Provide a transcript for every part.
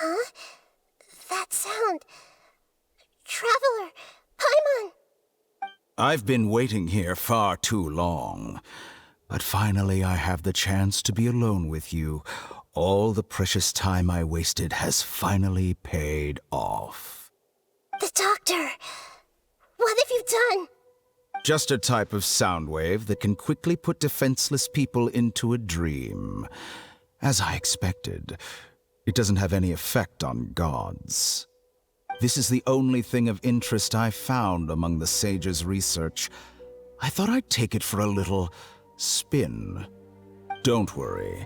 Huh? That sound. Traveler! Paimon! I've been waiting here far too long. But finally I have the chance to be alone with you. All the precious time I wasted has finally paid off. The doctor! What have you done? Just a type of sound wave that can quickly put defenseless people into a dream. As I expected, it doesn't have any effect on gods. This is the only thing of interest I found among the sage's research. I thought I'd take it for a little spin. Don't worry.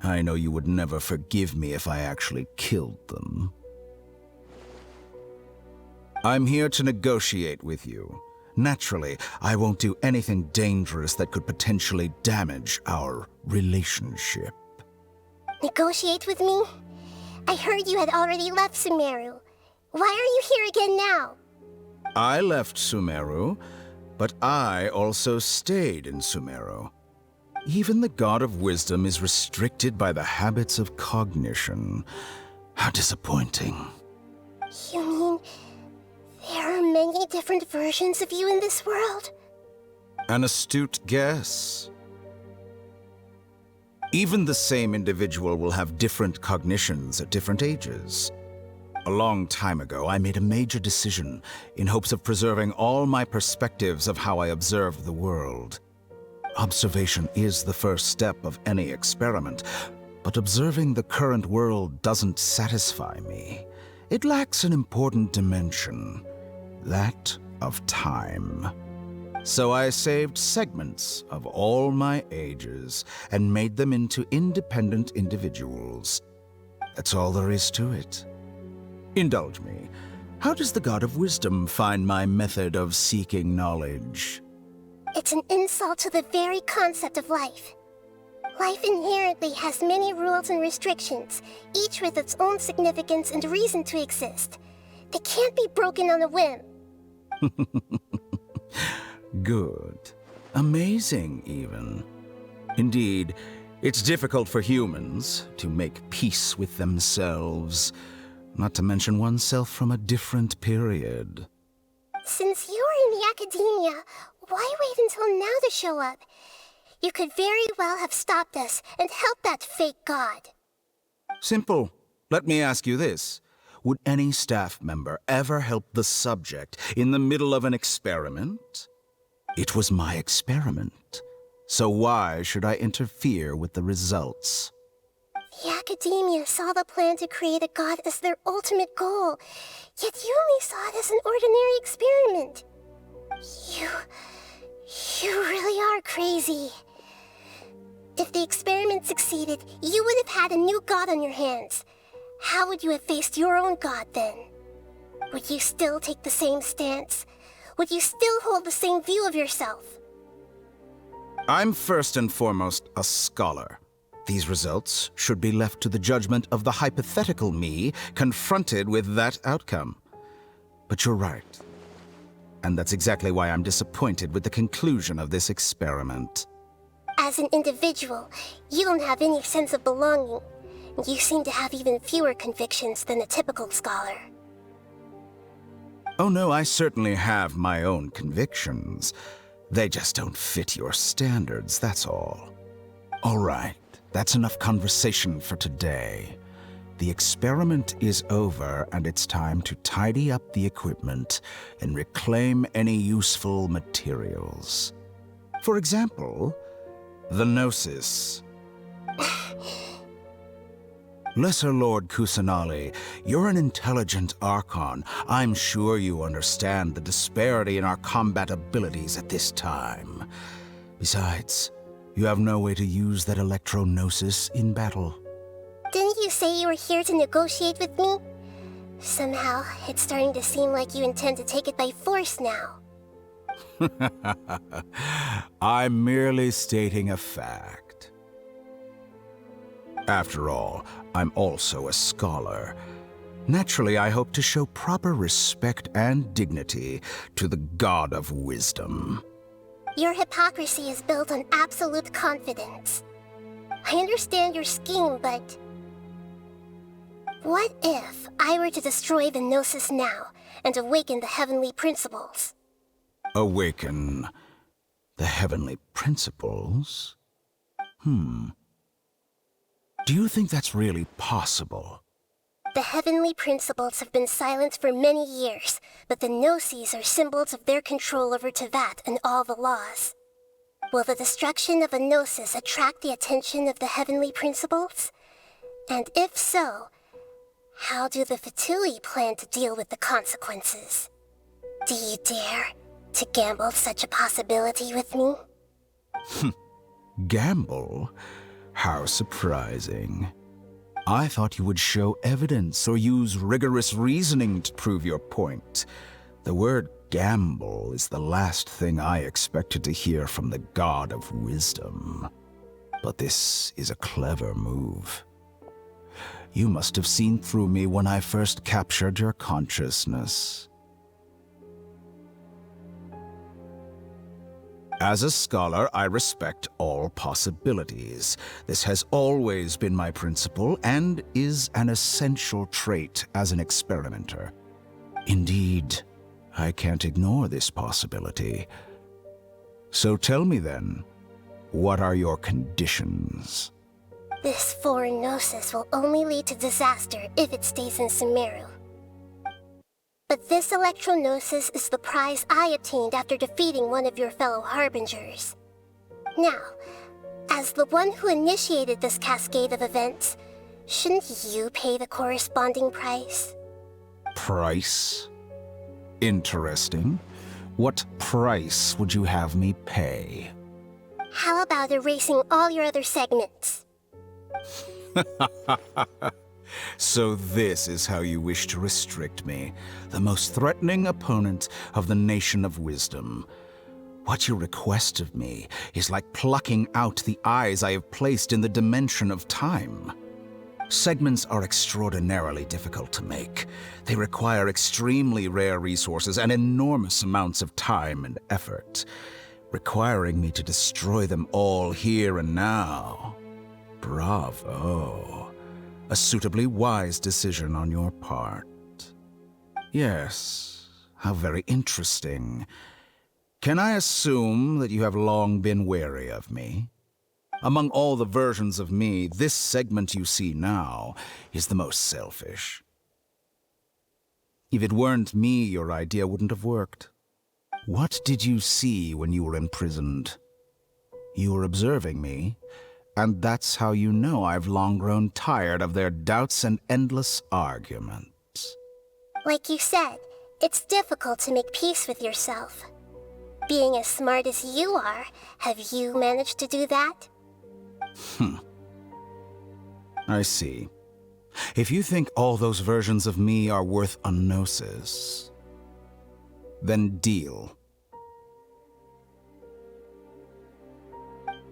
I know you would never forgive me if I actually killed them. I'm here to negotiate with you. Naturally, I won't do anything dangerous that could potentially damage our relationship. Negotiate with me? I heard you had already left Sumeru. Why are you here again now? I left Sumeru, but I also stayed in Sumeru. Even the God of Wisdom is restricted by the habits of cognition. How disappointing. You mean there are many different versions of you in this world? An astute guess. Even the same individual will have different cognitions at different ages. A long time ago, I made a major decision in hopes of preserving all my perspectives of how I observe the world. Observation is the first step of any experiment, but observing the current world doesn't satisfy me. It lacks an important dimension, that of time. So I saved segments of all my ages and made them into independent individuals. That's all there is to it. Indulge me. How does the God of Wisdom find my method of seeking knowledge? It's an insult to the very concept of life. Life inherently has many rules and restrictions, each with its own significance and reason to exist. They can't be broken on a whim. Good. Amazing, even. Indeed, it's difficult for humans to make peace with themselves, not to mention oneself from a different period. Since you were in the academia, why wait until now to show up? You could very well have stopped us and helped that fake god. Simple. Let me ask you this. Would any staff member ever help the subject in the middle of an experiment? It was my experiment. So why should I interfere with the results? The academia saw the plan to create a god as their ultimate goal, yet you only saw it as an ordinary experiment. You really are crazy. If the experiment succeeded, you would have had a new god on your hands. How would you have faced your own god then? Would you still take the same stance? Would you still hold the same view of yourself? I'm first and foremost a scholar. These results should be left to the judgment of the hypothetical me confronted with that outcome. But you're right. And that's exactly why I'm disappointed with the conclusion of this experiment. As an individual, you don't have any sense of belonging. You seem to have even fewer convictions than a typical scholar. Oh no, I certainly have my own convictions. They just don't fit your standards, that's all. All right, that's enough conversation for today. The experiment is over, and it's time to tidy up the equipment and reclaim any useful materials. For example, the Gnosis. Lesser Lord Kusanali, you're an intelligent Archon. I'm sure you understand the disparity in our combat abilities at this time. Besides, you have no way to use that Electro-Gnosis in battle. Didn't you say you were here to negotiate with me? Somehow, it's starting to seem like you intend to take it by force now. I'm merely stating a fact. After all, I'm also a scholar. Naturally, I hope to show proper respect and dignity to the God of Wisdom. Your hypocrisy is built on absolute confidence. I understand your scheme, but What if I were to destroy the Gnosis now and awaken the heavenly principles? Awaken the heavenly principles? Do you think that's really possible? The heavenly principles have been silent for many years, but the Gnosis are symbols of their control over Teyvat and all the laws. Will the destruction of a Gnosis attract the attention of the heavenly principles? And if so, how do the Fatui plan to deal with the consequences? Do you dare to gamble such a possibility with me? Gamble? How surprising. I thought you would show evidence or use rigorous reasoning to prove your point. The word gamble is the last thing I expected to hear from the god of wisdom. But this is a clever move. You must have seen through me when I first captured your consciousness. As a scholar, I respect all possibilities. This has always been my principle and is an essential trait as an experimenter. Indeed, I can't ignore this possibility. So tell me then, what are your conditions? This foreign Gnosis will only lead to disaster if it stays in Sumeru. But this Electro-Gnosis is the prize I obtained after defeating one of your fellow Harbingers. Now, as the one who initiated this cascade of events, shouldn't you pay the corresponding price? Price? Interesting. What price would you have me pay? How about erasing all your other segments? So this is how you wish to restrict me, the most threatening opponent of the Nation of Wisdom. What you request of me is like plucking out the eyes I have placed in the dimension of time. Segments are extraordinarily difficult to make. They require extremely rare resources and enormous amounts of time and effort, requiring me to destroy them all here and now. Bravo. A suitably wise decision on your part. Yes, how very interesting. Can I assume that you have long been wary of me? Among all the versions of me, this segment you see now is the most selfish. If it weren't me, your idea wouldn't have worked. What did you see when you were imprisoned? You were observing me, and that's how you know I've long grown tired of their doubts and endless arguments. Like you said, it's difficult to make peace with yourself. Being as smart as you are, have you managed to do that? I see. If you think all those versions of me are worth a Gnosis, then deal.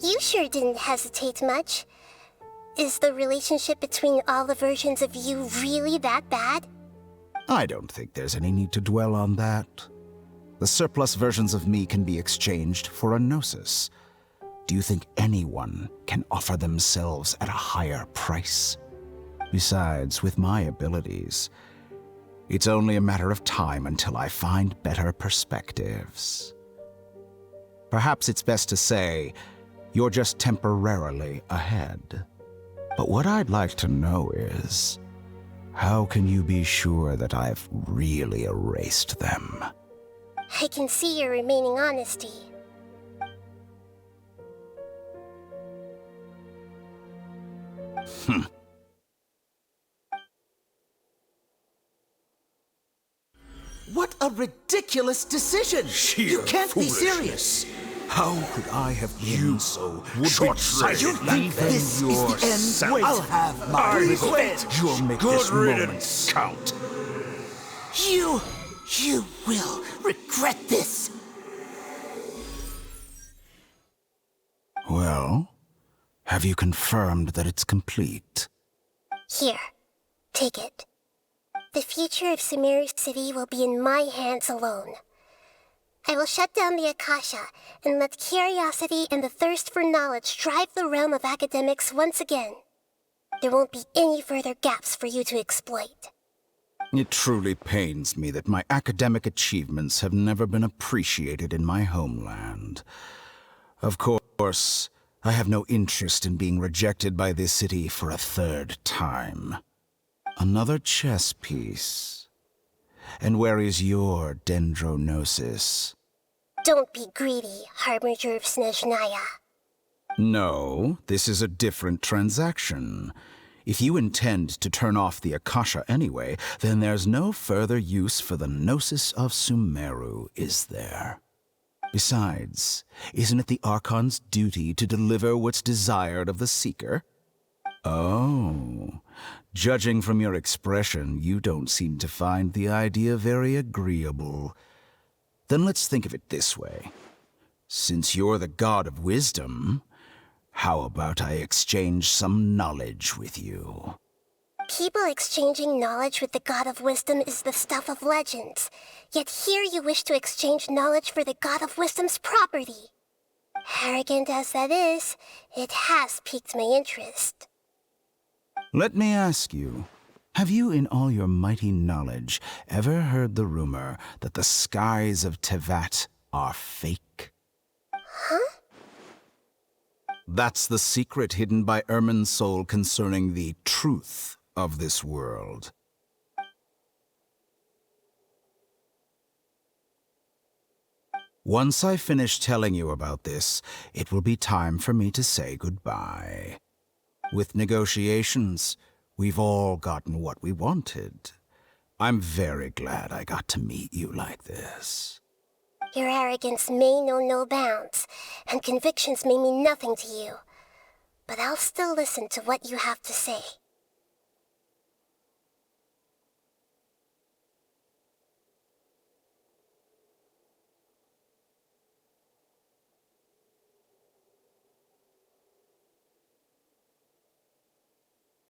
You sure didn't hesitate much. Is the relationship between all the versions of you really that bad? I don't think there's any need to dwell on that. The surplus versions of me can be exchanged for a Gnosis. Do you think anyone can offer themselves at a higher price? Besides, with my abilities, it's only a matter of time until I find better perspectives. Perhaps it's best to say, you're just temporarily ahead. But what I'd like to know is, how can you be sure that I've really erased them? I can see your remaining honesty. What a ridiculous decision! You can't be serious! How could I have been so short-sighted? You think this is the end? I'll have my revenge! You'll make this moment count. You will regret this! Well, have you confirmed that it's complete? Here, take it. The future of Sumeru City will be in my hands alone. I will shut down the Akasha and let curiosity and the thirst for knowledge drive the realm of academics once again. There won't be any further gaps for you to exploit. It truly pains me that my academic achievements have never been appreciated in my homeland. Of course, I have no interest in being rejected by this city for a third time. Another chess piece. And where is your Gnosis? Don't be greedy, Harbinger of Snezhnaya. No, this is a different transaction. If you intend to turn off the Akasha anyway, then there's no further use for the Gnosis of Sumeru, is there? Besides, isn't it the Archon's duty to deliver what's desired of the Seeker? Oh, judging from your expression, you don't seem to find the idea very agreeable. Then let's think of it this way. Since you're the god of wisdom, how about I exchange some knowledge with you? People exchanging knowledge with the God of Wisdom is the stuff of legends. Yet here you wish to exchange knowledge for the God of Wisdom's property. Arrogant as that is, it has piqued my interest. Let me ask you, have you in all your mighty knowledge ever heard the rumor that the skies of Tevat are fake? Huh? That's the secret hidden by Ermin's soul concerning the truth of this world. Once I finish telling you about this, it will be time for me to say goodbye. With negotiations, we've all gotten what we wanted. I'm very glad I got to meet you like this. Your arrogance may know no bounds, and convictions may mean nothing to you. But I'll still listen to what you have to say.